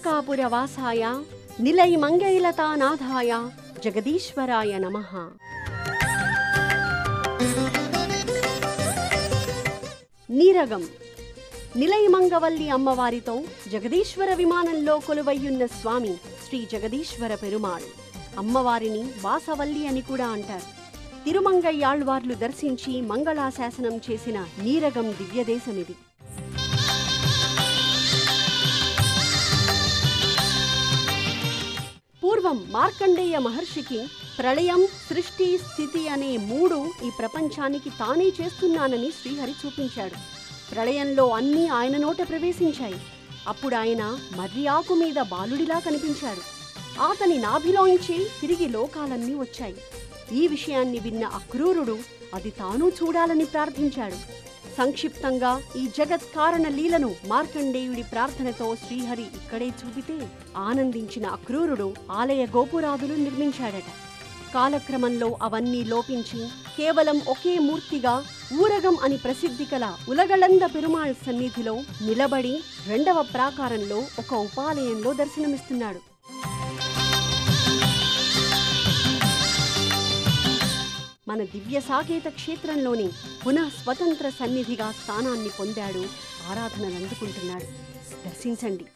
ద్వారకాపురవాసాయ నిలయమంగళతానాథాయ జగదీశ్వరాయ నమః. నీరగం నిలయమంగవల్లి అమ్మవారితో జగదీశ్వర విమానంలో కొలువయ్యున్న స్వామి శ్రీ జగదీశ్వర పెరుమాళ్. అమ్మవారిని వాసవల్లి అని కూడా అంటారు. తిరుమంగయ్యాళ్వార్లు దర్శించి మంగళాశాసనం చేసిన నీరగం దివ్యదేశమిది. పూర్వం మార్కండేయ మహర్షికి ప్రళయం, సృష్టి, స్థితి అనే మూడు ఈ ప్రపంచానికి తానే చేస్తున్నానని శ్రీహరి చూపించాడు. ప్రళయంలో అన్నీ ఆయన నోట ప్రవేశించాయి. అప్పుడు ఆయన మర్రి ఆకు మీద బాలుడిలా కనిపించాడు. అతని నాభిలోంచి తిరిగి లోకాలన్నీ వచ్చాయి. ఈ విషయాన్ని విన్న అక్రూరుడు అది తాను చూడాలని ప్రార్థించాడు. సంక్షిప్తంగా ఈ జగత్ కారణ లీలను మార్కండేయుడి ప్రార్థనతో శ్రీహరి ఇక్కడే చూపితే ఆనందించిన అక్రూరుడు ఆలయ గోపురాదులు నిర్మించాడట. కాలక్రమంలో అవన్నీ లోపించి కేవలం ఒకే మూర్తిగా ఊరగం అని ప్రసిద్ధి కల ఉలగళంద పెరుమాళ్ సన్నిధిలో నిలబడి రెండవ ప్రాకారంలో ఒక ఉపాలయంలో దర్శనమిస్తున్నాడు. మన దివ్య సాకేత క్షేత్రంలోని పునః స్వతంత్ర సన్నిధిగా స్థానాన్ని పొందాడు, ఆరాధనలు అందుకుంటున్నాడు. దర్శించండి.